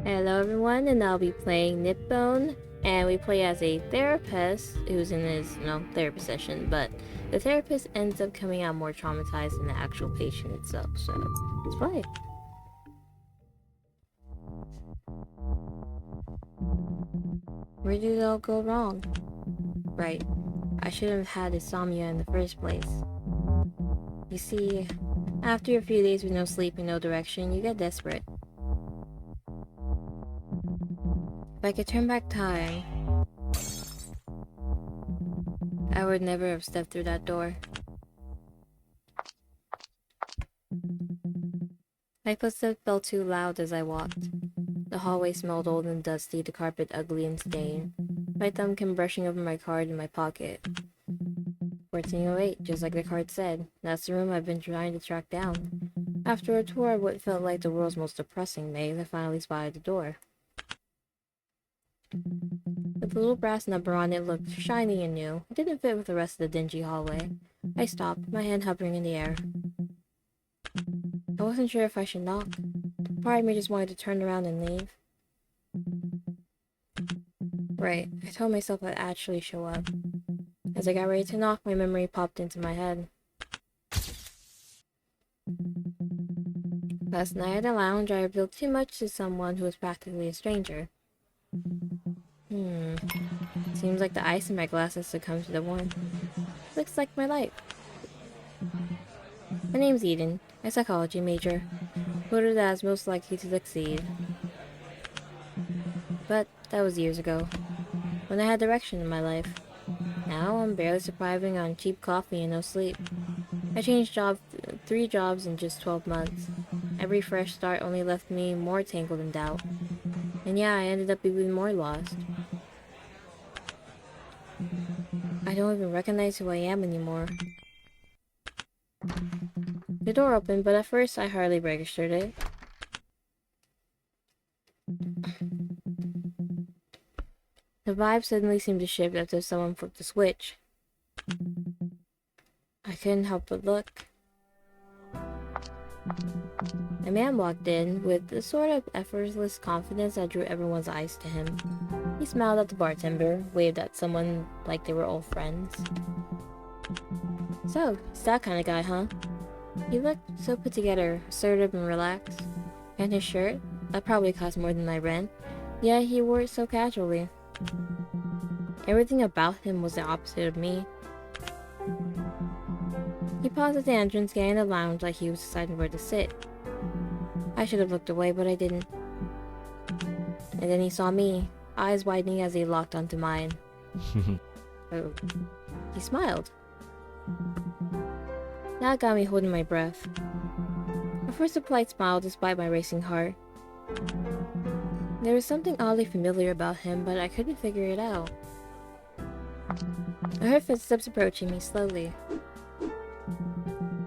Hello everyone, and I'll be playing KnitBone, and we play as a therapist who's in his, therapy session, but the therapist ends up coming out more traumatized than the actual patient itself, so let's play. Where did it all go wrong? Right, I shouldn't have had insomnia in the first place. You see, after a few days with no sleep and no direction, you get desperate. If I could turn back time, I would never have stepped through that door. My footsteps felt too loud as I walked. The hallway smelled old and dusty, the carpet ugly and stained. My thumb came brushing over my card in my pocket. 1408, just like the card said. That's the room I've been trying to track down. After a tour of what felt like the world's most depressing maze, I finally spotted the door. The little brass number on it looked shiny and new. It didn't fit with the rest of the dingy hallway. I stopped, my hand hovering in the air. I wasn't sure if I should knock. Part of me just wanted to turn around and leave. Right, I told myself I'd actually show up. As I got ready to knock, my memory popped into my head. Last night at the lounge, I revealed too much to someone who was practically a stranger. Seems like the ice in my glass has succumbed to the warmth. Looks like my life. My name's Eden, a psychology major, voted as most likely to succeed. But that was years ago, when I had direction in my life. Now I'm barely surviving on cheap coffee and no sleep. I changed 3 jobs in just 12 months. Every fresh start only left me more tangled in doubt. And yeah, I ended up even more lost. I don't even recognize who I am anymore. The door opened, but at first I hardly registered it. The vibe suddenly seemed to shift after someone flipped the switch. I couldn't help but look. A man walked in with the sort of effortless confidence that drew everyone's eyes to him. He smiled at the bartender, waved at someone like they were old friends. So, it's that kind of guy, huh? He looked so put together, assertive and relaxed. And his shirt? That probably cost more than my rent. Yet he wore it so casually. Everything about him was the opposite of me. He paused at the entrance, scanning the lounge like he was deciding where to sit. I should have looked away, but I didn't. And then he saw me, eyes widening as he locked onto mine. Oh. He smiled. That got me holding my breath. At first a polite smile despite my racing heart. There was something oddly familiar about him, but I couldn't figure it out. I heard footsteps approaching me slowly.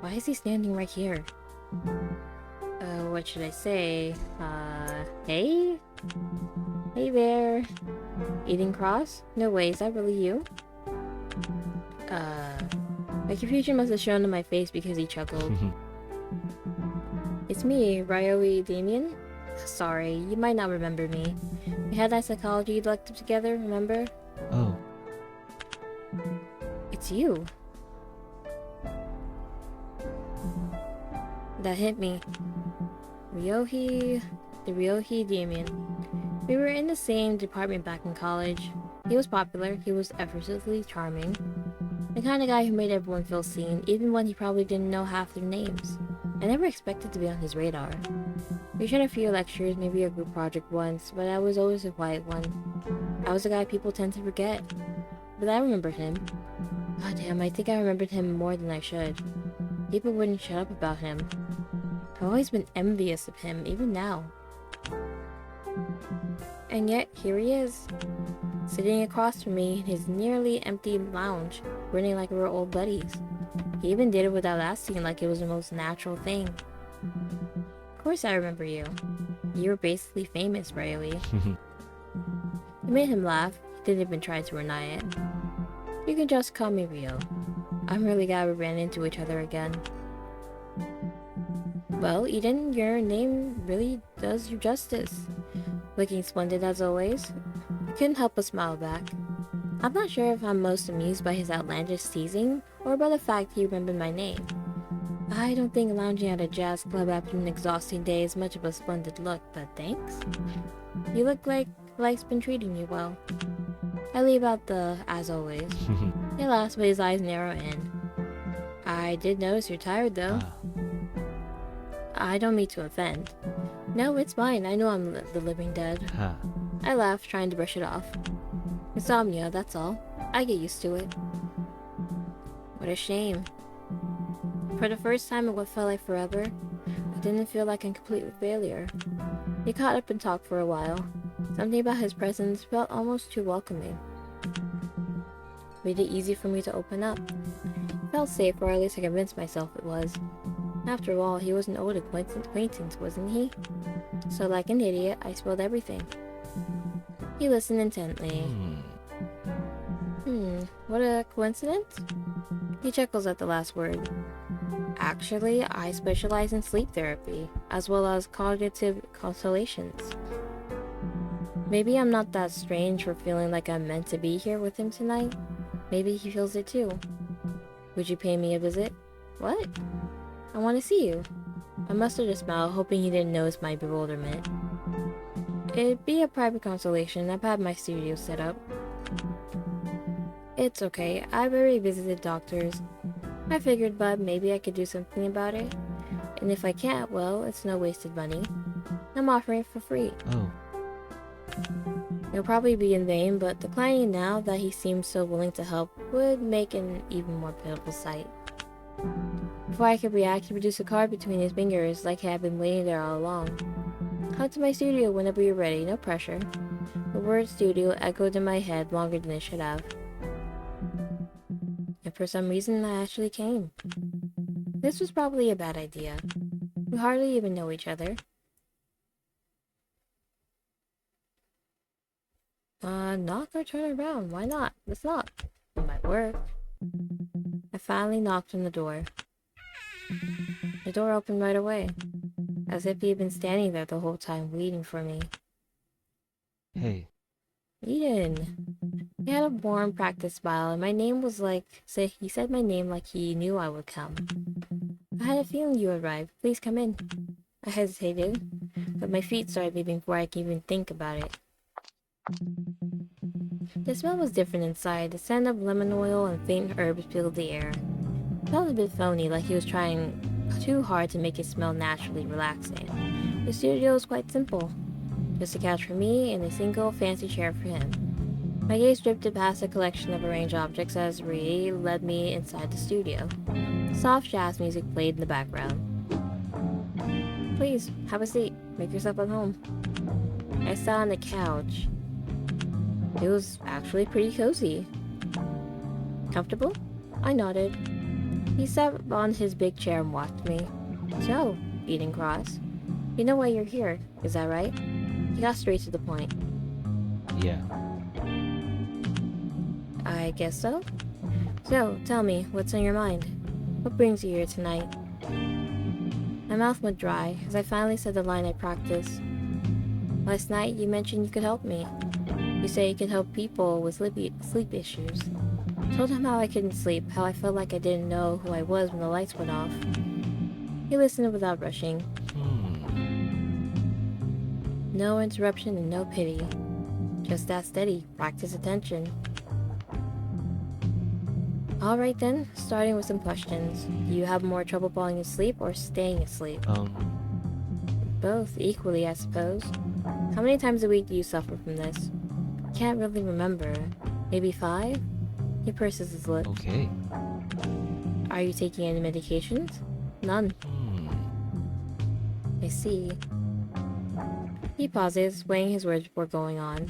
Why is he standing right here? What should I say? Hey? Hey there. Eating cross? No way, is that really you? My confusion must have shown on my face because he chuckled. It's me, Ryoe Damien. Sorry, you might not remember me. We had that psychology elective together, remember? Oh. It's you. That hit me. The Ryohei Damien. We were in the same department back in college. He was popular, he was effortlessly charming. The kind of guy who made everyone feel seen, even when he probably didn't know half their names. I never expected to be on his radar. We shared a few lectures, maybe a group project once, but I was always the quiet one. I was the guy people tend to forget. But I remembered him. God damn, I think I remembered him more than I should. People wouldn't shut up about him. I've always been envious of him, even now. And yet, here he is. Sitting across from me in his nearly empty lounge, grinning like we were old buddies. He even did it without asking, like it was the most natural thing. Of course I remember you. You were basically famous, Ryoe. It made him laugh. He didn't even try to deny it. You can just call me Rio. I'm really glad we ran into each other again. Well, Eden, your name really does you justice. Looking splendid as always. I couldn't help but smile back. I'm not sure if I'm most amused by his outlandish teasing or by the fact he remembered my name. I don't think lounging at a jazz club after an exhausting day is much of a splendid look, but thanks. You look like life's been treating you well. I leave out the as always. He laughs, but his eyes narrow in. I did notice you're tired though. I don't mean to offend. No, it's fine. I know I'm the living dead. I laugh, trying to brush it off. Insomnia, that's all. I get used to it. What a shame. For the first time in what felt like forever, I didn't feel like a complete failure. We caught up and talked for a while. Something about his presence felt almost too welcoming. Made it easy for me to open up. It felt safe, or at least I convinced myself it was. After all, he was an old acquaintance, wasn't he? So like an idiot, I spilled everything. He listened intently. What a coincidence? He chuckles at the last word. Actually, I specialize in sleep therapy, as well as cognitive constellations. Maybe I'm not that strange for feeling like I'm meant to be here with him tonight. Maybe he feels it too. Would you pay me a visit? What? I want to see you. I mustered a smile, hoping he didn't notice my bewilderment. It'd be a private consultation. I've had my studio set up. It's okay. I've already visited doctors. I figured, but maybe I could do something about it. And if I can't, well, it's no wasted money. I'm offering it for free. Oh. It'll probably be in vain, but declining now that he seems so willing to help would make an even more pitiful sight. Before I could react, he produced a card between his fingers, like he had been waiting there all along. Come to my studio whenever you're ready, no pressure. The word studio echoed in my head longer than it should have. And for some reason, I actually came. This was probably a bad idea. We hardly even know each other. Knock or turn around, why not? Let's knock. It might work. I finally knocked on the door. The door opened right away, as if he had been standing there the whole time waiting for me. Hey. Eden. He had a warm, practiced smile, and my name was he said my name like he knew I would come. I had a feeling you would arrive. Please come in. I hesitated, but my feet started moving before I could even think about it. The smell was different inside. The scent of lemon oil and faint herbs filled the air. It felt a bit phony, like he was trying too hard to make it smell naturally relaxing. The studio was quite simple. Just a couch for me and a single fancy chair for him. My gaze drifted past a collection of arranged objects as Ree led me inside the studio. Soft jazz music played in the background. Please, have a seat. Make yourself at home. I sat on the couch. It was actually pretty cozy. Comfortable? I nodded. He sat on his big chair and watched me. So, Eden Cross, you know why you're here, is that right? He got straight to the point. Yeah. I guess so. So, tell me, what's on your mind? What brings you here tonight? My mouth went dry as I finally said the line I practiced. Last night, you mentioned you could help me. You say you could help people with sleep issues. Told him how I couldn't sleep, how I felt like I didn't know who I was when the lights went off. He listened without rushing. No interruption and no pity. Just that steady, practice attention. Alright then, starting with some questions. Do you have more trouble falling asleep or staying asleep? Both, equally I suppose. How many times a week do you suffer from this? Can't really remember. Maybe 5? He purses his lips. Okay. Are you taking any medications? None. I see. He pauses, weighing his words before going on.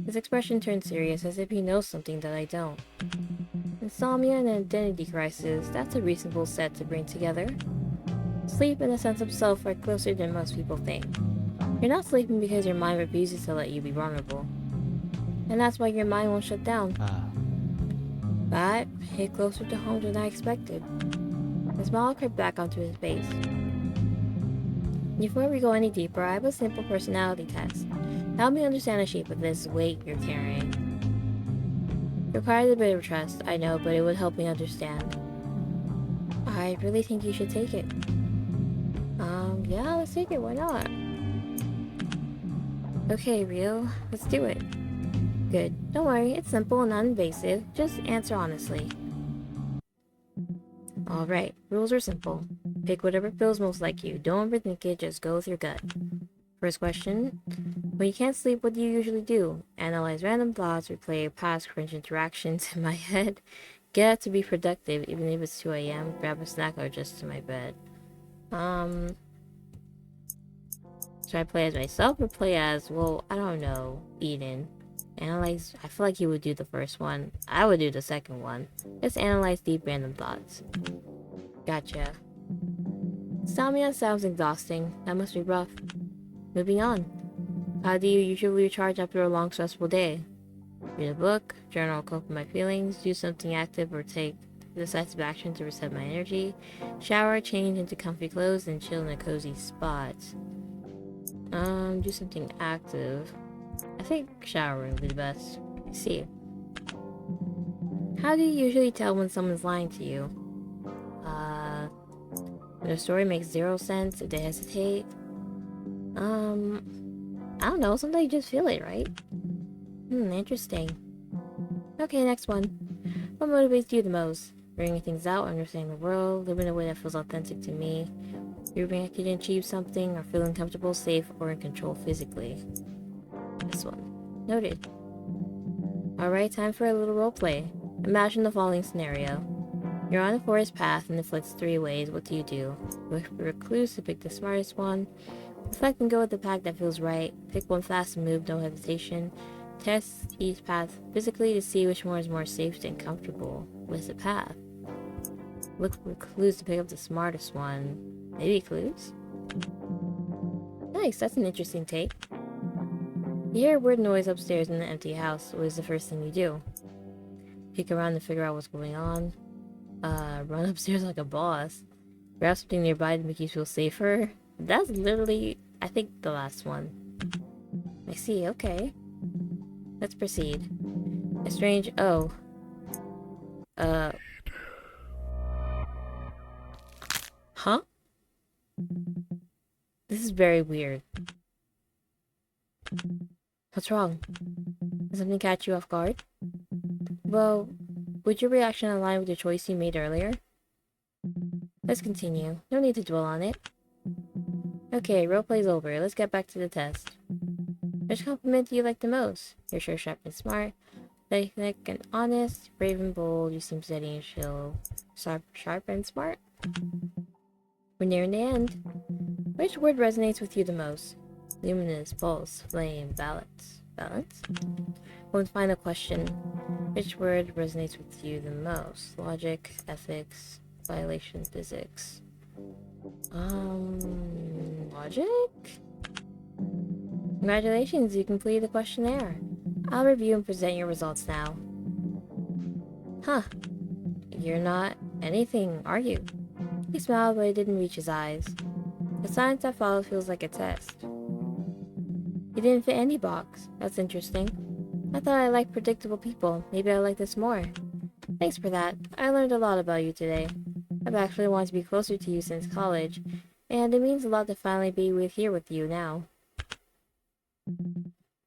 His expression turns serious, as if he knows something that I don't. Insomnia and an identity crisis, that's a reasonable set to bring together. Sleep and a sense of self are closer than most people think. You're not sleeping because your mind refuses to let you be vulnerable. And that's why your mind won't shut down. But hit closer to home than I expected. The smile crept back onto his face. Before we go any deeper, I have a simple personality test. Help me understand the shape of this weight you're carrying. It requires a bit of trust, I know, but it would help me understand. I really think you should take it. Yeah, let's take it, why not? Okay, Rio, let's do it. Good. Don't worry, it's simple and non-invasive. Just answer honestly. Alright, rules are simple. Pick whatever feels most like you. Don't overthink it, just go with your gut. First question. When you can't sleep, what do you usually do? Analyze random thoughts, replay past cringe interactions in my head. Get up to be productive, even if it's 2 a.m. Grab a snack or just to my bed. Should I play as myself or play as, well, I don't know, Eden? Analyze, I feel like he would do the first one. I would do the second one. Let's analyze deep random thoughts. Gotcha. Insomnia sounds exhausting. That must be rough. Moving on. How do you usually recharge after a long, stressful day? Read a book, journal, cope with my feelings, do something active, or take decisive action to reset my energy, shower, change into comfy clothes, and chill in a cozy spot. Do something active. I think showering would be the best. I see. How do you usually tell when someone's lying to you? When a story makes zero sense, if they hesitate. I don't know, sometimes you just feel it, right? Interesting. Okay, next one. What motivates you the most? Figuring things out, understanding the world, living in a way that feels authentic to me, proving I can achieve something, or feeling comfortable, safe, or in control physically. This one. Noted. Alright, time for a little roleplay. Imagine the following scenario. You're on a forest path and it flips 3 ways. What do? You look for a clues to pick the smartest one. Reflect and go with the path that feels right. Pick one fast and move, no hesitation. Test each path physically to see which one is more safe and comfortable with the path. Look for clues to pick up the smartest one. Maybe clues? Nice, that's an interesting take. You hear a weird noise upstairs in the empty house. What is the first thing you do? Peek around to figure out what's going on. Run upstairs like a boss. Grab something nearby to make you feel safer. That's literally, I think, the last one. I see, okay. Let's proceed. A strange... oh. Huh? This is very weird. What's wrong? Did something catch you off guard? Well, would your reaction align with the choice you made earlier? Let's continue. No need to dwell on it. Okay, roleplay's over. Let's get back to the test. Which compliment do you like the most? You're sure, sharp and smart. Thick and honest. Brave and bold. You seem steady and chill. Sharp and smart. We're nearing the end. Which word resonates with you the most? Luminous, pulse, flame, balance. Balance? One final question. Which word resonates with you the most? Logic, ethics, violation, physics. Logic? Congratulations, you completed the questionnaire. I'll review and present your results now. Huh. You're not anything, are you? He smiled, but it didn't reach his eyes. The silence that followed feels like a test. You didn't fit any box. That's interesting. I thought I liked predictable people. Maybe I like this more. Thanks for that. I learned a lot about you today. I've actually wanted to be closer to you since college, and it means a lot to finally be here with you now.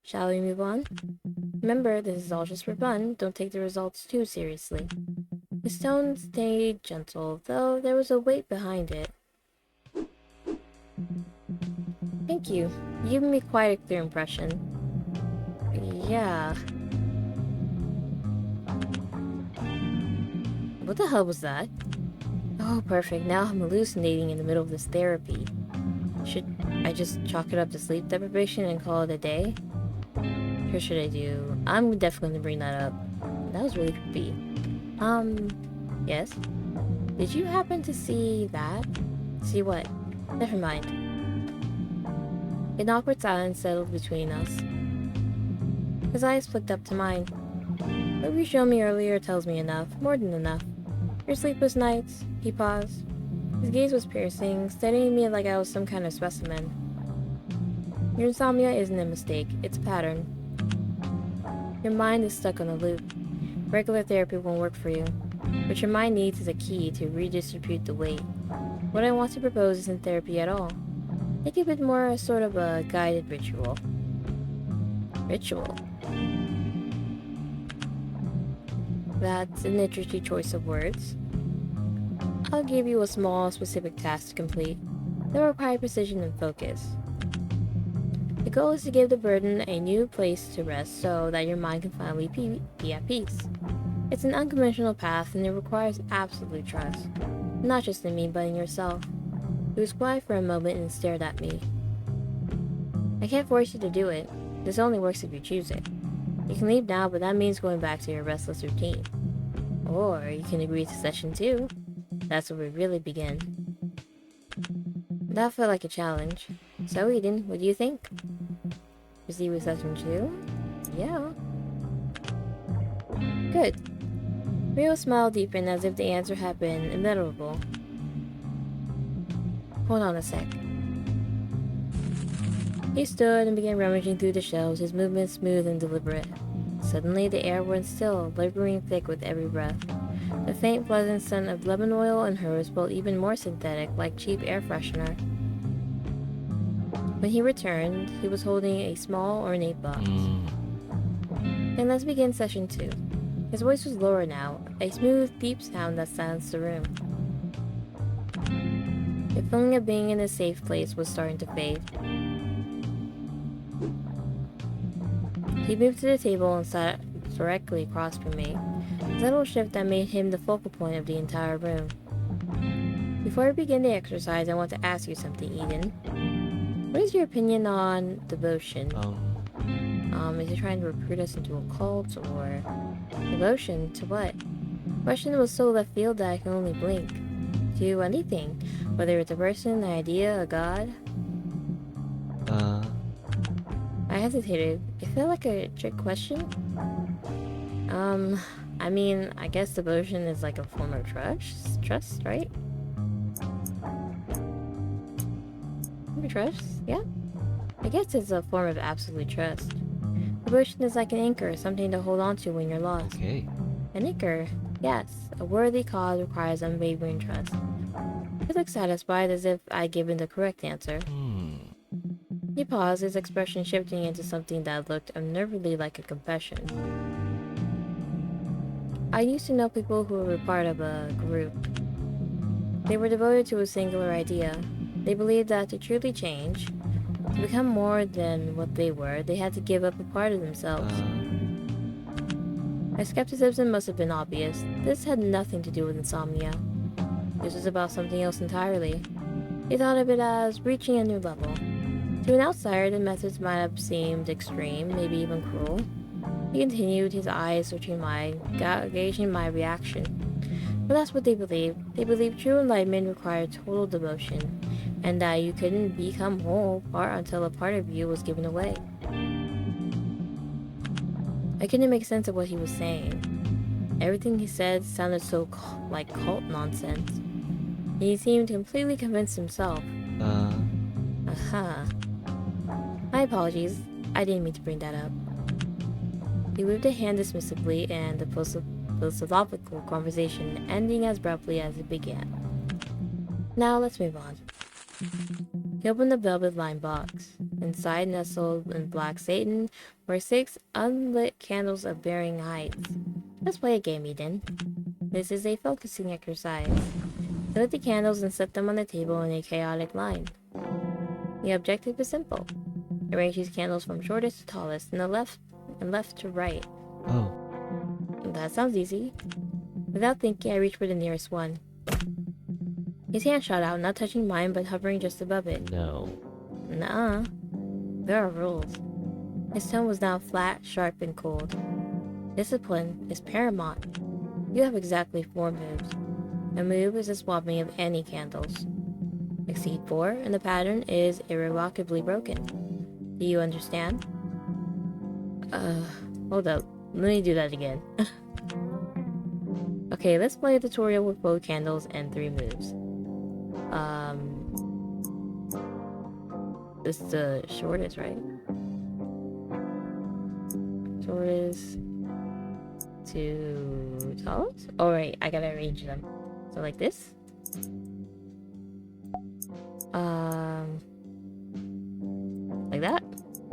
Shall we move on? Remember, this is all just for fun. Don't take the results too seriously. His tone stayed gentle, though there was a weight behind it. Thank you. You've given me quite a clear impression. Yeah. What the hell was that? Oh, perfect. Now I'm hallucinating in the middle of this therapy. Should I just chalk it up to sleep deprivation and call it a day? What should I do? I'm definitely gonna bring that up. That was really creepy. Yes? Did you happen to see that? See what? Never mind. An awkward silence settled between us. His eyes flicked up to mine. What you showed me earlier tells me enough, more than enough. Your sleepless nights, he paused. His gaze was piercing, studying me like I was some kind of specimen. Your insomnia isn't a mistake, it's a pattern. Your mind is stuck on a loop. Regular therapy won't work for you. What your mind needs is a key to redistribute the weight. What I want to propose isn't therapy at all. Think of it more as sort of a guided ritual. Ritual? That's an interesting choice of words. I'll give you a small, specific task to complete. They'll require precision and focus. The goal is to give the burden a new place to rest so that your mind can finally be at peace. It's an unconventional path and it requires absolute trust. Not just in me, but in yourself. He was quiet for a moment and stared at me. I can't force you to do it. This only works if you choose it. You can leave now, but that means going back to your restless routine. Or you can agree to session 2. That's where we really begin. That felt like a challenge. So Eden, what do you think? Proceed with session 2? Yeah. Good. Rio smiled deepened as if the answer had been inevitable. Hold on a sec. He stood and began rummaging through the shelves, his movements smooth and deliberate. Suddenly the air went still, lingering thick with every breath. The faint, pleasant scent of lemon oil and hers felt even more synthetic, like cheap air freshener. When he returned, he was holding a small, ornate box. Then let's begin session 2. His voice was lower now, a smooth, deep sound that silenced the room. The feeling of being in a safe place was starting to fade. He moved to the table and sat directly across from me, a subtle shift that made him the focal point of the entire room. Before we begin the exercise, I want to ask you something, Eden. What is your opinion on devotion? Is he trying to recruit us into a cult, or... Devotion to what? The question was so left field that I can only blink. To anything, whether it's a person, an idea, a god. I hesitated. It felt like a trick question. I mean, I guess devotion is like a form of trust, right? Trust? Yeah? I guess it's a form of absolute trust. Devotion is like an anchor, something to hold on to when you're lost. Okay. An anchor? Yes. A worthy cause requires unwavering trust. He looked satisfied as if I'd given the correct answer. He paused, his expression shifting into something that looked unnervingly like a confession. I used to know people who were part of a group. They were devoted to a singular idea. They believed that to truly change, to become more than what they were, they had to give up a part of themselves. My skepticism must have been obvious. This had nothing to do with insomnia. This was about something else entirely. He thought of it as reaching a new level. To an outsider, the methods might have seemed extreme, maybe even cruel. He continued, his eyes searching mine, gauging my reaction. But that's what they believed. They believed true enlightenment required total devotion, and that you couldn't become whole until a part of you was given away. I couldn't make sense of what he was saying. Everything he said sounded so like cult nonsense. He seemed completely convinced himself. Aha. My apologies. I didn't mean to bring that up. He waved a hand dismissively, and the philosophical conversation ending as abruptly as it began. Now let's move on. He opened the velvet-lined box. Inside, nestled in black satin, were 6 unlit candles of varying heights. Let's play a game, Eden. This is a focusing exercise. He lit the candles and set them on the table in a chaotic line. The objective is simple. Arrange these candles from shortest to tallest, and left to right. Oh. That sounds easy. Without thinking, I reached for the nearest one. His hand shot out, not touching mine, but hovering just above it. No. Nuh-uh. There are rules. His tone was now flat, sharp, and cold. Discipline is paramount. You have exactly 4 moves. A move is a swapping of any candles. Exceed 4, and the pattern is irrevocably broken. Do you understand? Hold up. Let me do that again. Okay, let's play a tutorial with both candles and 3 moves. This is the shortest, right? Shortest to tallest? Oh, right, I gotta arrange them. So like this? Like that?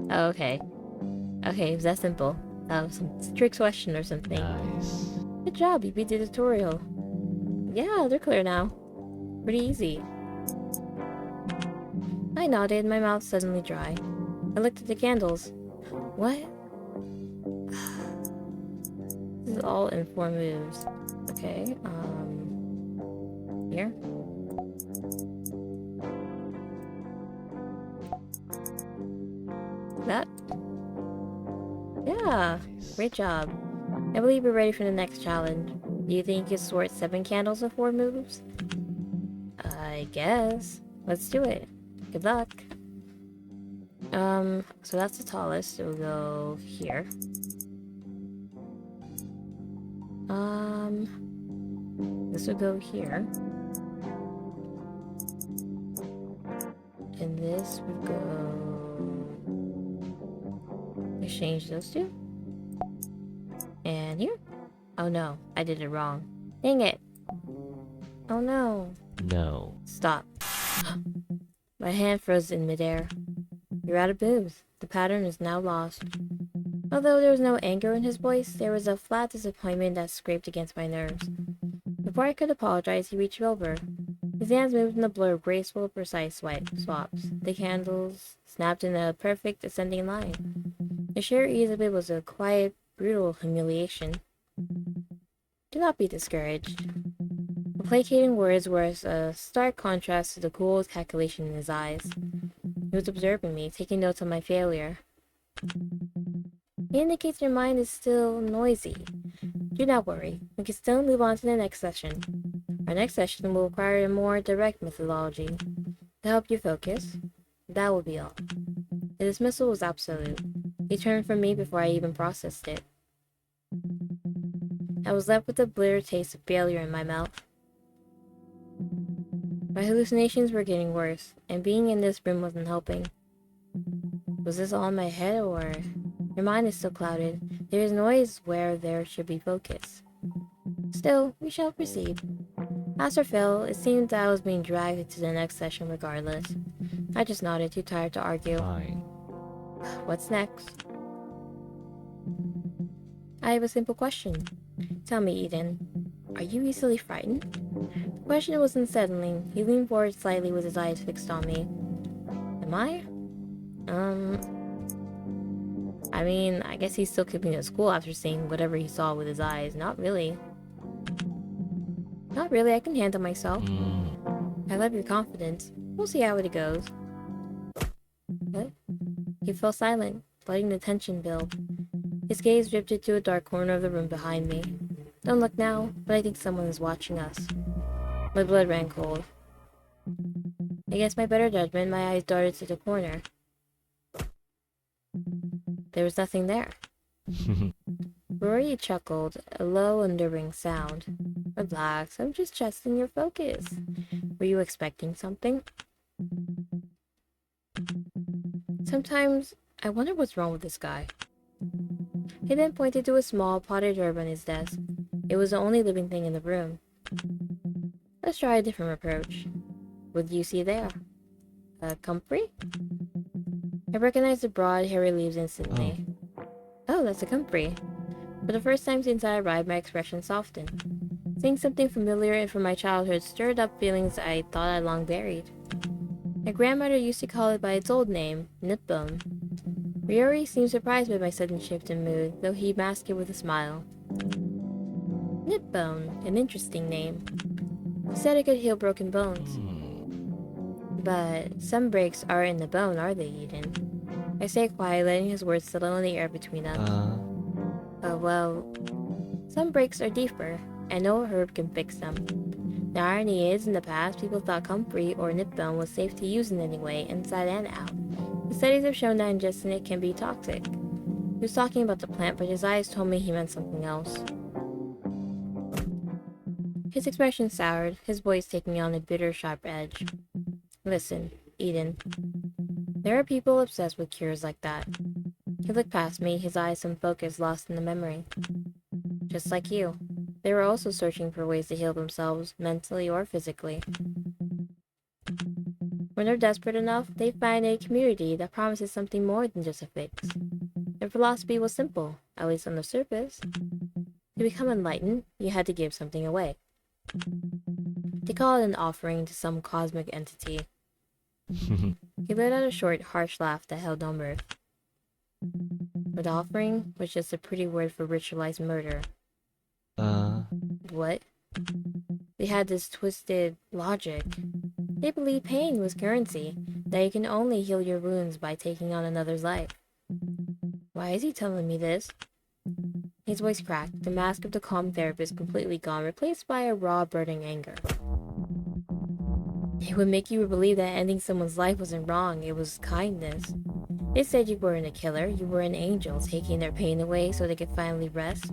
Oh, okay. Okay, it was that simple. That was some trick question or something. Nice. Good job, you beat the tutorial. Yeah, they're clear now. Pretty easy. I nodded, my mouth suddenly dry. I looked at the candles. What? This is all in 4 moves. Okay, here. That? Yeah, Nice. great job. I believe we're ready for the next challenge. Do you think you can sort 7 candles in 4 moves? I guess. Let's do it. Good luck. So that's the tallest. It will go here. This will go here. And this would go... Exchange those two. And here. Oh no, I did it wrong. Dang it. Oh no. No. Stop. My hand froze in midair. You're out of booze. The pattern is now lost. Although there was no anger in his voice, there was a flat disappointment that scraped against my nerves. Before I could apologize, he reached over. His hands moved in a blur of graceful, precise swaps. The candles snapped in a perfect ascending line. The sheer ease of it was a quiet, brutal humiliation. Do not be discouraged. The placating words were a stark contrast to the cool calculation in his eyes. He was observing me, taking notes on my failure. It indicates your mind is still noisy. Do not worry, we can still move on to the next session. Our next session will require a more direct methodology. To help you focus, that will be all. The dismissal was absolute. He turned from me before I even processed it. I was left with a bitter taste of failure in my mouth. My hallucinations were getting worse, and being in this room wasn't helping. Was this all in my head, or... Your mind is still clouded. There is noise where there should be focus. Still, we shall proceed. As for Phil, it seemed that I was being dragged into the next session regardless. I just nodded, too tired to argue. Fine. What's next? I have a simple question. Tell me, Eden, are you easily frightened? The question was unsettling. He leaned forward slightly with his eyes fixed on me. Am I? I mean, I guess he's still keeping me at school after seeing whatever he saw with his eyes. Not really. Not really, I can handle myself. I love your confidence. We'll see how it goes. What? He fell silent, letting the tension build. His gaze drifted to a dark corner of the room behind me. Don't look now, but I think someone is watching us. My blood ran cold. Against my better judgment, my eyes darted to the corner. There was nothing there. Rory chuckled, a low underring sound. Relax, I'm just testing your focus. Were you expecting something? Sometimes, I wonder what's wrong with this guy. He then pointed to a small potted herb on his desk. It was the only living thing in the room. Let's try a different approach. What do you see there? A comfrey? I recognized the broad, hairy leaves instantly. Oh, that's a comfrey. For the first time since I arrived, my expression softened. Seeing something familiar from my childhood stirred up feelings I thought I long buried. My grandmother used to call it by its old name, KnitBone. Ryori seemed surprised by my sudden shift in mood, though he masked it with a smile. KnitBone, an interesting name. He said it could heal broken bones. But some breaks aren't in the bone, are they, Eden? I say quietly, letting his words settle in the air between us. Well, some breaks are deeper, and no herb can fix them. The irony is, in the past, people thought comfrey or KnitBone was safe to use in any way, inside and out. The studies have shown that ingesting it can be toxic. He was talking about the plant, but his eyes told me he meant something else. His expression soured, his voice taking on a bitter, sharp edge. Listen, Eden. There are people obsessed with cures like that. He looked past me, his eyes some focus lost in the memory. Just like you. They were also searching for ways to heal themselves, mentally or physically. When they're desperate enough, they find a community that promises something more than just a fix. Their philosophy was simple, at least on the surface. To become enlightened, you had to give something away. They call it an offering to some cosmic entity. He let out a short, harsh laugh that held no mirth. But offering was just a pretty word for ritualized murder. What? They had this twisted logic. They believed pain was currency, that you can only heal your wounds by taking on another's life. Why is he telling me this? His voice cracked, the mask of the calm therapist completely gone, replaced by a raw, burning anger. It would make you believe that ending someone's life wasn't wrong, it was kindness. They said you weren't a killer, you were an angel, taking their pain away so they could finally rest.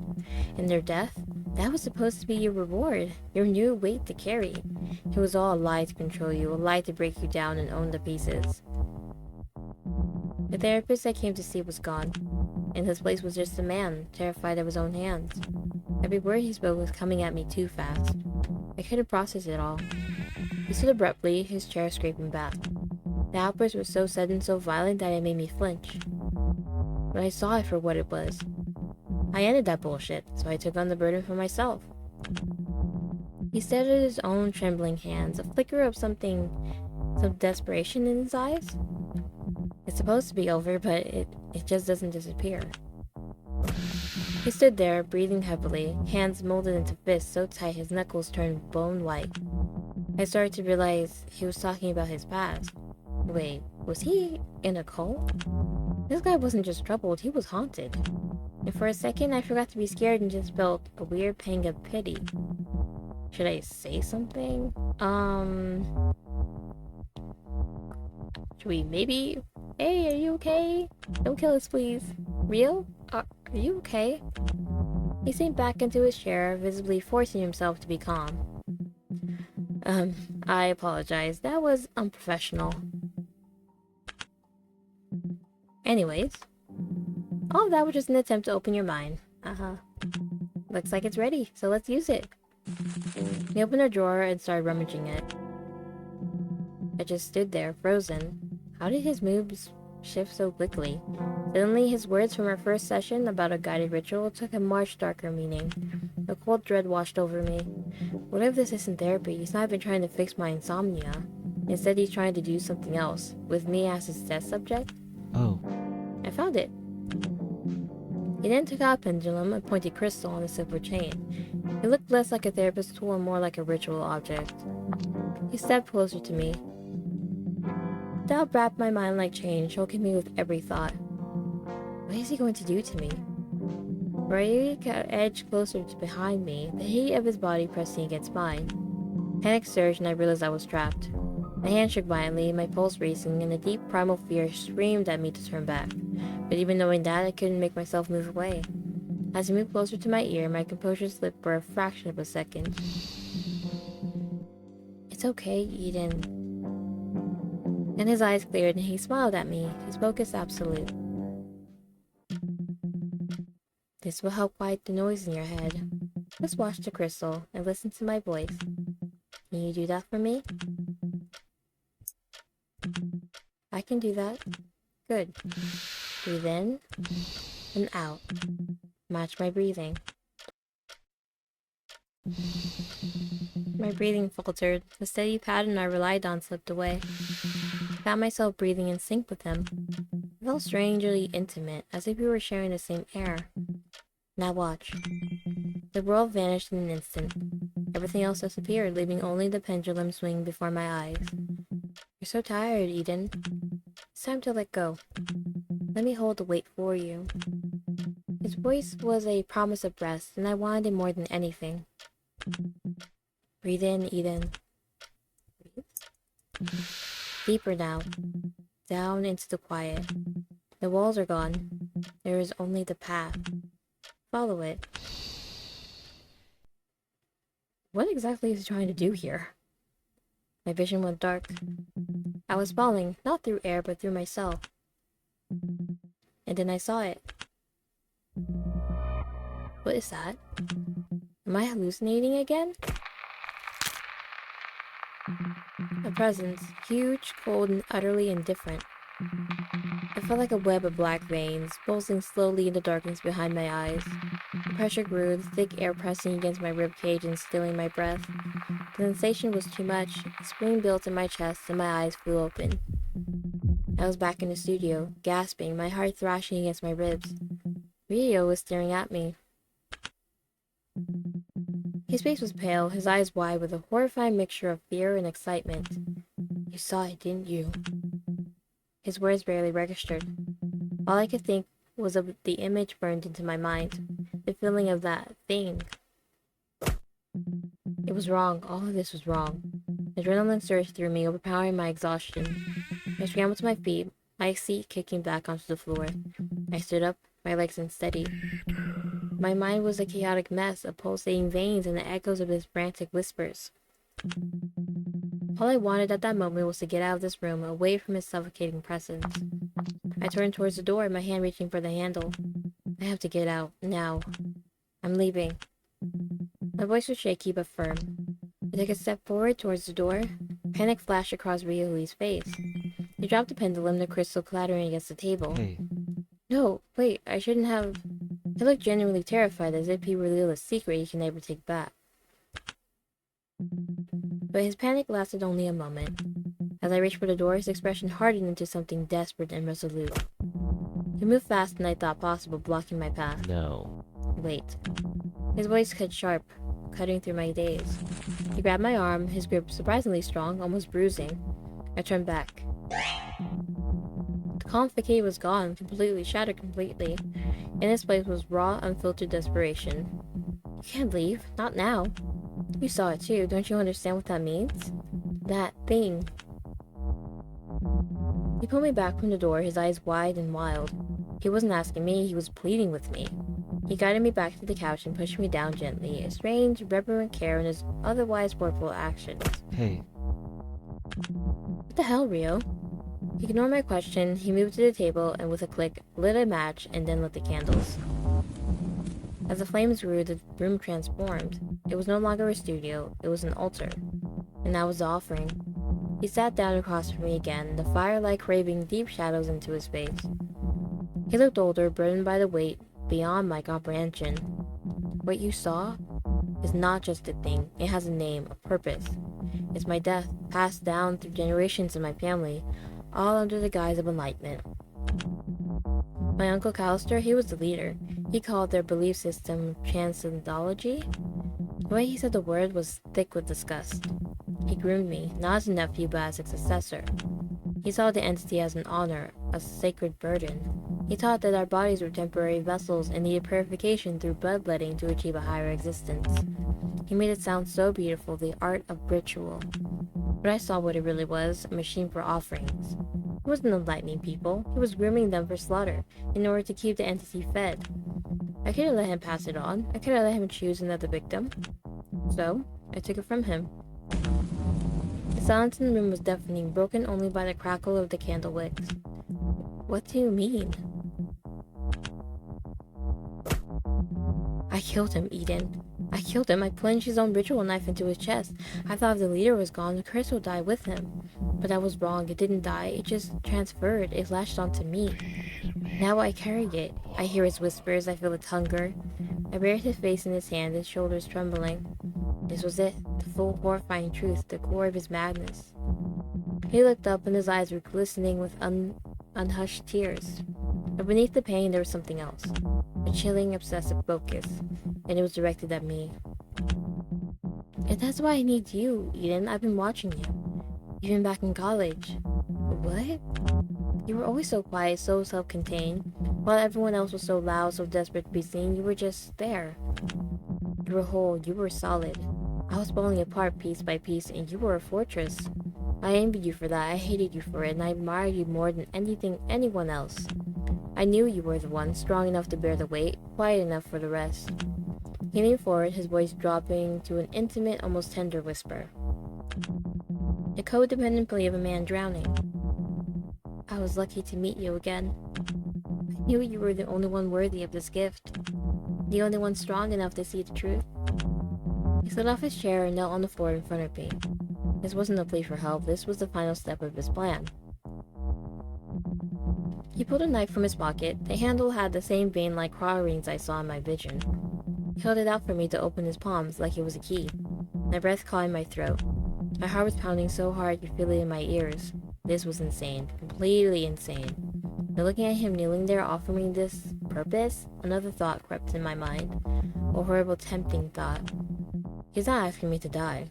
And their death? That was supposed to be your reward, your new weight to carry. It was all a lie to control you, a lie to break you down and own the pieces. The therapist I came to see was gone. In his place was just a man, terrified of his own hands. Every word he spoke was coming at me too fast. I couldn't process it all. He stood abruptly, his chair scraping back. The outburst was so sudden, so violent that it made me flinch. But I saw it for what it was. I ended that bullshit, so I took on the burden for myself. He stared at his own trembling hands, a flicker of some desperation in his eyes. It's supposed to be over, but it just doesn't disappear. He stood there, breathing heavily, hands molded into fists so tight his knuckles turned bone-white. I started to realize he was talking about his past. Wait, was he in a cult? This guy wasn't just troubled, he was haunted. And for a second, I forgot to be scared and just felt a weird pang of pity. Should I say something? Should we maybe... Hey, are you okay? Don't kill us, please. Real? Are you okay? He sank back into his chair, visibly forcing himself to be calm. I apologize. That was unprofessional. Anyways, all of that was just an attempt to open your mind. Looks like it's ready, so let's use it. He opened a drawer and started rummaging it. I just stood there, frozen. How did his moves shift so quickly? Suddenly, his words from our first session about a guided ritual took a much darker meaning. A cold dread washed over me. What if this isn't therapy? He's not even trying to fix my insomnia. Instead, he's trying to do something else, with me as his test subject. Oh. I found it. He then took out a pendulum, a pointed crystal on a silver chain. It looked less like a therapist's tool and more like a ritual object. He stepped closer to me. Doubt wrapped my mind like chain, choking me with every thought. What is he going to do to me? Ray edged closer to behind me, the heat of his body pressing against mine. Panic surged and I realized I was trapped. My hand shook violently, my pulse racing, and a deep primal fear screamed at me to turn back. But even knowing that, I couldn't make myself move away. As he moved closer to my ear, my composure slipped for a fraction of a second. It's okay, Eden. Then his eyes cleared and he smiled at me, his focus absolute. This will help quiet the noise in your head. Just watch the crystal and listen to my voice. Can you do that for me? I can do that. Good. Breathe in and out. Match my breathing. My breathing faltered. The steady pattern I relied on slipped away. I found myself breathing in sync with him. It felt strangely intimate, as if we were sharing the same air. Now watch. The world vanished in an instant. Everything else disappeared, leaving only the pendulum swinging before my eyes. You're so tired, Eden. It's time to let go. Let me hold the weight for you. His voice was a promise of rest, and I wanted it more than anything. Breathe in, Eden. Breathe. Deeper now. Down into the quiet. The walls are gone. There is only the path. Follow it. What exactly is he trying to do here? My vision went dark. I was falling, not through air, but through myself. And then I saw it. What is that? Am I hallucinating again? A presence, huge, cold, and utterly indifferent. I felt like a web of black veins, pulsing slowly in the darkness behind my eyes. The pressure grew, the thick air pressing against my ribcage and stealing my breath. The sensation was too much. A spring built in my chest, and my eyes flew open. I was back in the studio, gasping, my heart thrashing against my ribs. Rio was staring at me. His face was pale, his eyes wide with a horrifying mixture of fear and excitement. You saw it, didn't you? His words barely registered. All I could think was of the image burned into my mind, the feeling of that thing. It was wrong, all of this was wrong. Adrenaline surged through me, overpowering my exhaustion. I scrambled to my feet, my seat kicking back onto the floor. I stood up, my legs unsteady. My mind was a chaotic mess of pulsating veins and the echoes of his frantic whispers. All I wanted at that moment was to get out of this room, away from his suffocating presence. I turned towards the door, my hand reaching for the handle. I have to get out, now. I'm leaving. My voice was shaky but firm. I took a step forward towards the door. Panic flashed across Ryui's face. He dropped the pendulum, the crystal clattering against the table. Hey, No, wait, I shouldn't have... He looked genuinely terrified, as if he revealed a secret he can never take back. But his panic lasted only a moment. As I reached for the door, his expression hardened into something desperate and resolute. He moved faster than I thought possible, blocking my path. no. Wait. His voice cut sharp, cutting through my daze. He grabbed my arm, his grip surprisingly strong, almost bruising. I turned back. The calm facade was gone, completely shattered completely. In its place was raw, unfiltered desperation. You can't leave, not now. You saw it too, don't you understand what that means? That thing. He pulled me back from the door, his eyes wide and wild. He wasn't asking me, he was pleading with me. He guided me back to the couch and pushed me down gently, a strange, reverent care in his otherwise worthful actions. Hey, What the hell, Rio? He ignored my question, he moved to the table and with a click, lit a match and then lit the candles. As the flames grew, the room transformed. It was no longer a studio, it was an altar. And that was the offering. He sat down across from me again, the firelight craving deep shadows into his face. He looked older, burdened by the weight, beyond my comprehension. What you saw is not just a thing, it has a name, a purpose. It's my death, passed down through generations of my family, all under the guise of enlightenment. My uncle Callister, he was the leader. He called their belief system transcendology. The way he said the word was thick with disgust. He groomed me, not as a nephew but as a successor. He saw the entity as an honor, a sacred burden. He taught that our bodies were temporary vessels and needed purification through bloodletting to achieve a higher existence. He made it sound so beautiful, the art of ritual. But I saw what it really was, a machine for offerings. He wasn't enlightening people, he was grooming them for slaughter, in order to keep the entity fed. I could have let him pass it on, I could have let him choose another victim. So, I took it from him. The silence in the room was deafening, broken only by the crackle of the candle wicks. What do you mean? I killed him, Eden. I killed him. I plunged his own ritual knife into his chest. I thought if the leader was gone, the curse would die with him. But I was wrong. It didn't die. It just transferred. It latched onto me. Now I carry it. I hear his whispers. I feel its hunger. I buried his face in his hand, his shoulders trembling. This was it. The full, horrifying truth, the core of his madness. He looked up and his eyes were glistening with unhushed tears. But beneath the pain, there was something else. A chilling, obsessive focus. And it was directed at me. And that's why I need you, Eden. I've been watching you. Even back in college. What? You were always so quiet, so self-contained. While everyone else was so loud, so desperate to be seen, you were just there. You were whole, you were solid. I was falling apart piece by piece, and you were a fortress. I envied you for that, I hated you for it, and I admired you more than anyone else. I knew you were the one, strong enough to bear the weight, quiet enough for the rest. He leaned forward, his voice dropping to an intimate, almost tender whisper. The codependent plea of a man drowning. I was lucky to meet you again. I knew you were the only one worthy of this gift. The only one strong enough to see the truth. He slid off his chair and knelt on the floor in front of me. This wasn't a plea for help, this was the final step of his plan. He pulled a knife from his pocket. The handle had the same vein-like claw rings I saw in my vision. He held it out for me to open his palms like it was a key. My breath caught in my throat. My heart was pounding so hard I could feel it in my ears. This was insane. Completely insane. But looking at him kneeling there offering this purpose, another thought crept in my mind. A horrible, tempting thought. He's not asking me to die.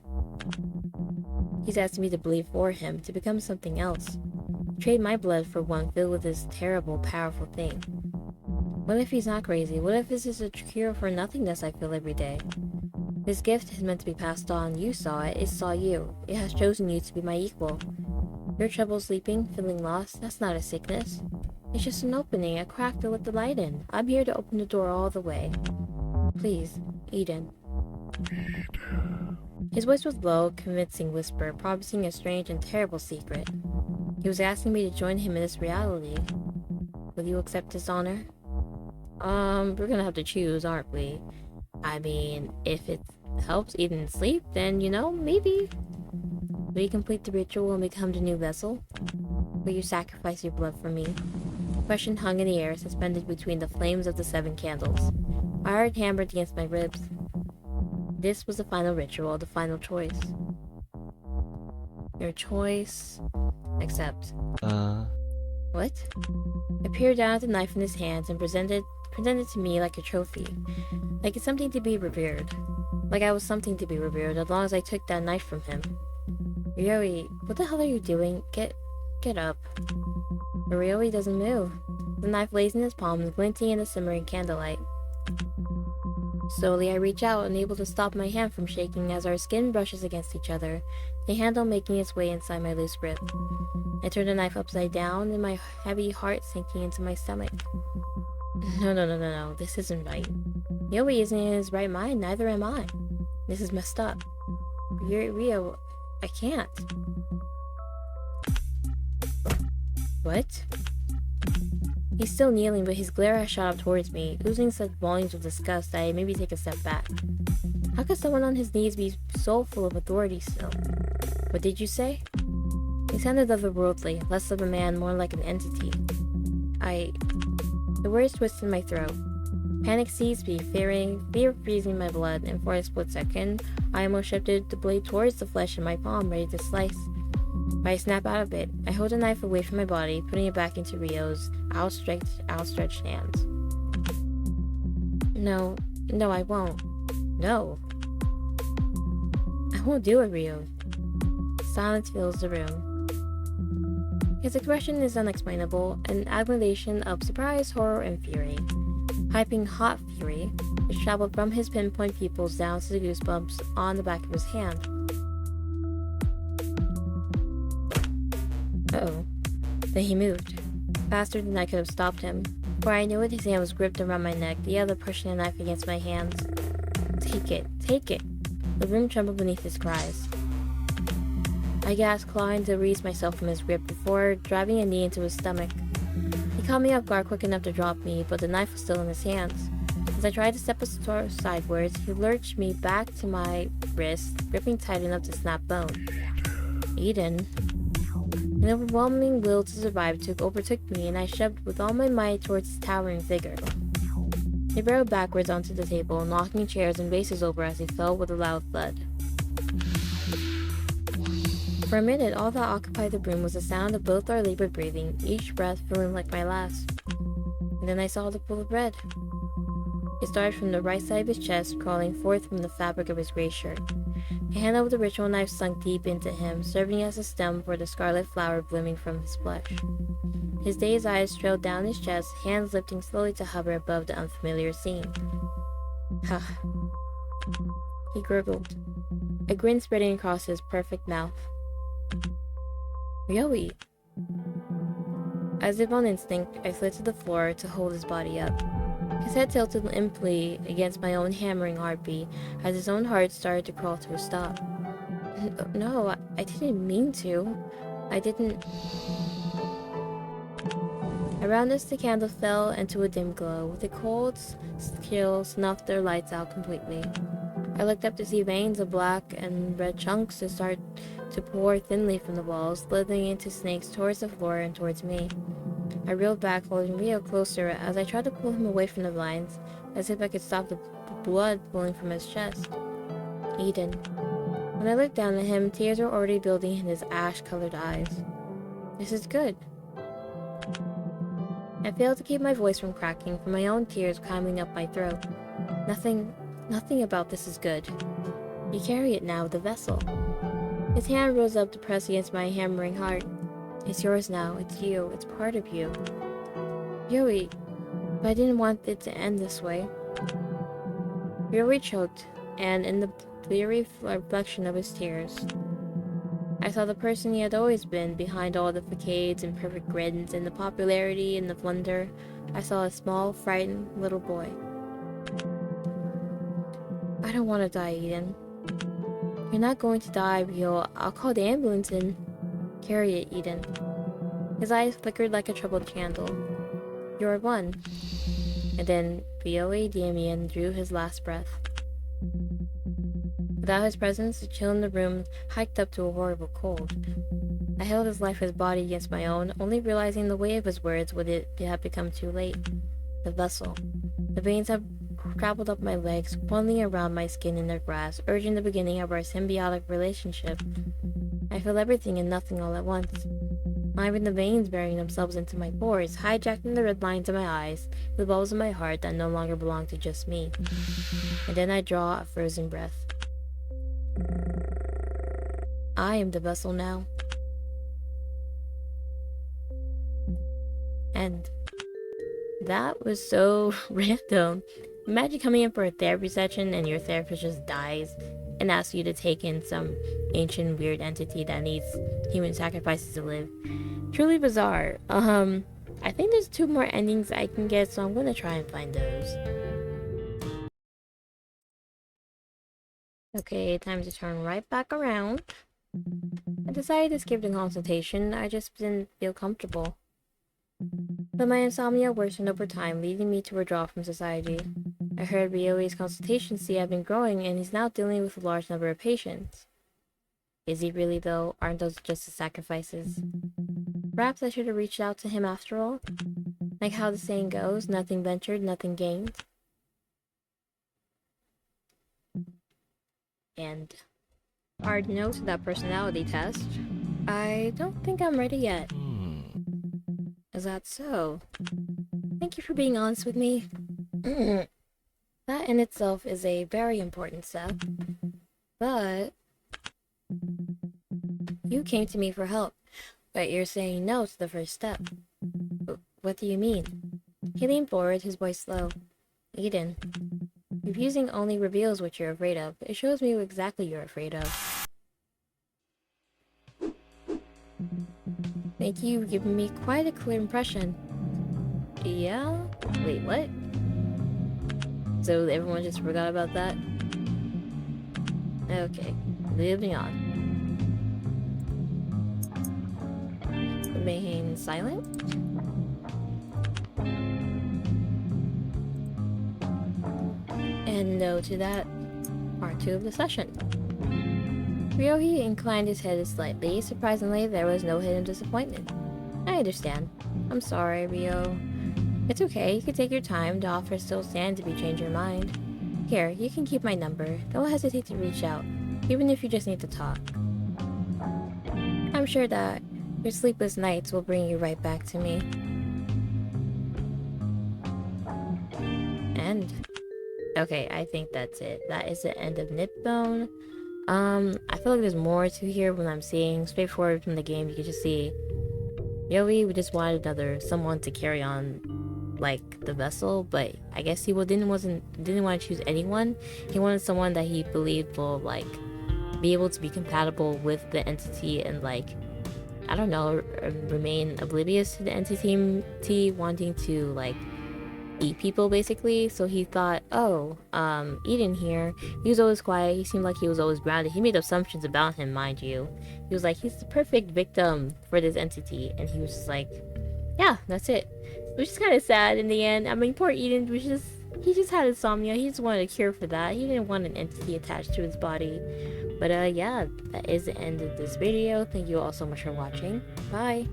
He's asking me to bleed for him, to become something else. Trade my blood for one filled with this terrible, powerful thing. What if he's not crazy? What if this is a cure for nothingness I feel every day? This gift is meant to be passed on. You saw it. It saw you. It has chosen you to be my equal. Your trouble sleeping, feeling lost, that's not a sickness. It's just an opening, a crack to let the light in. I'm here to open the door all the way. Please, Eden. His voice was low, convincing whisper, promising a strange and terrible secret. He was asking me to join him in this reality. Will you accept his honor? We're gonna have to choose, aren't we? I mean, if it helps Eden sleep, then, maybe. Will you complete the ritual and become the new vessel? Will you sacrifice your blood for me? The question hung in the air, suspended between the flames of the 7 candles. My heart hammered against my ribs. This was the final ritual, the final choice. Your choice... Accept. What? I peered down at the knife in his hands and presented to me like a trophy. Like it's something to be revered. Like I was something to be revered as long as I took that knife from him. Ryoi, what the hell are you doing? Get up. But Ryoi doesn't move. The knife lays in his palm, glinting in the simmering candlelight. Slowly I reach out, unable to stop my hand from shaking as our skin brushes against each other, the handle making its way inside my loose grip. I turn the knife upside down, and my heavy heart sinking into my stomach. No, this isn't right. Ryoi isn't in his right mind, neither am I. This is messed up. Rio, I can't. What? He's still kneeling, but his glare has shot up towards me, oozing such volumes of disgust that I maybe take a step back. How could someone on his knees be so full of authority still? What did you say? He sounded otherworldly, less of a man, more like an entity. The words twisted in my throat. Panic seized me, fear freezing my blood, and for a split second, I almost shifted the blade towards the flesh in my palm, ready to slice. But I snap out of it. I hold the knife away from my body, putting it back into Rio's outstretched hands. No, I won't. No. I won't do it, Rio. Silence fills the room. His expression is unexplainable, an agglomeration of surprise, horror, and fury. Piping hot fury, which traveled from his pinpoint pupils down to the goosebumps on the back of his hand. Uh-oh. Then he moved. Faster than I could have stopped him. Before I knew it, his hand was gripped around my neck, the other pushing the knife against my hands. Take it. The room trembled beneath his cries. I gasped, clawing to release myself from his grip before driving a knee into his stomach. He caught me off guard quick enough to drop me, but the knife was still in his hands. As I tried to step sideways, he lurched me back to my wrist, gripping tight enough to snap bone. Eden. An overwhelming will to survive overtook me, and I shoved with all my might towards his towering figure. He barreled backwards onto the table, knocking chairs and vases over as he fell with a loud thud. For a minute, all that occupied the room was the sound of both our labored breathing, each breath feeling like my last. And then I saw the pool of red. It started from the right side of his chest, crawling forth from the fabric of his gray shirt. A handle with the ritual knife sunk deep into him, serving as a stem for the scarlet flower blooming from his flesh. His dazed eyes trailed down his chest, hands lifting slowly to hover above the unfamiliar scene. Ha! He gurgled, a grin spreading across his perfect mouth. Ryoi! As if on instinct, I slid to the floor to hold his body up. His head tilted limply against my own hammering heartbeat as his own heart started to crawl to a stop. No, I didn't mean to. I didn't. Around us, the candle fell into a dim glow. The cold chill snuffed their lights out completely. I looked up to see veins of black and red chunks that start to pour thinly from the walls, slithering into snakes towards the floor and towards me. I reeled back, holding Rio closer as I tried to pull him away from the blinds, as if I could stop the blood pooling from his chest. Eden. When I looked down at him, tears were already building in his ash-colored eyes. This is good. I failed to keep my voice from cracking, from my own tears climbing up my throat. Nothing about this is good. You carry it now, the vessel. His hand rose up to press against my hammering heart. It's yours now, it's you, it's part of you. Yui, but I didn't want it to end this way. Yui choked, and in the bleary reflection of his tears, I saw the person he had always been behind all the facades and perfect grins and the popularity and the wonder. I saw a small, frightened little boy. I don't want to die, Eden. You're not going to die, Rio. I'll call the ambulance and carry it, Eden. His eyes flickered like a troubled candle. You're one. And then Rio Damien drew his last breath. Without his presence, the chill in the room hiked up to a horrible cold. I held his lifeless body against my own, only realizing the weight of his words would it have become too late. The vessel. The veins had traveled up my legs, funneling around my skin in their grasp, urging the beginning of our symbiotic relationship. I felt everything and nothing all at once. Not even the veins burying themselves into my pores, hijacking the red lines of my eyes, the bulbs of my heart that no longer belonged to just me. And then I draw a frozen breath. I am the vessel now. And that was so random. Imagine coming in for a therapy session and your therapist just dies and asks you to take in some ancient weird entity that needs human sacrifices to live. Truly bizarre. I think there's 2 more endings I can get, so I'm gonna try and find those. Okay, time to turn right back around. I decided to skip the consultation. I just didn't feel comfortable. But my insomnia worsened over time, leading me to withdraw from society. I heard Ryoi's consultations have been growing, and he's now dealing with a large number of patients. Is he really, though? Aren't those just the sacrifices? Perhaps I should have reached out to him after all? Like how the saying goes, nothing ventured, nothing gained. And hard no to that personality test. I don't think I'm ready yet. Is that so? Thank you for being honest with me. That in itself is a very important step. But you came to me for help, but you're saying no to the first step. What do you mean? He leaned forward, his voice low. Eden, refusing only reveals what you're afraid of. It shows me what exactly you're afraid of. Thank you, you've given me quite a clear impression. Yeah? Wait, what? So everyone just forgot about that? Okay, moving on. Remain silent? And no to that. Part 2 of the session. Ryohei inclined his head slightly. Surprisingly, there was no hidden disappointment. I understand. I'm sorry, Ryo. It's okay, you can take your time. The offer still stands if you change your mind. Here, you can keep my number. Don't hesitate to reach out, even if you just need to talk. I'm sure that your sleepless nights will bring you right back to me. And okay, I think that's it. That is the end of KnitBone. I feel like there's more to here when I'm seeing straightforward from the game. You can just see Yoi, we just wanted someone to carry on like the vessel, but I guess he didn't want to choose anyone. He wanted someone that he believed will like be able to be compatible with the entity and like I don't know, remain oblivious to the entity, wanting to like eat people basically. So he thought, oh, Eden here, he was always quiet, he seemed like he was always grounded. He made assumptions about him, mind you. He was like, he's the perfect victim for this entity, and he was just like, yeah, that's it. Which is kind of sad in the end. I mean, poor Eden was just, he just had insomnia. He just wanted a cure for that. He didn't want an entity attached to his body. But yeah, that is the end of this video. Thank you all so much for watching. Bye.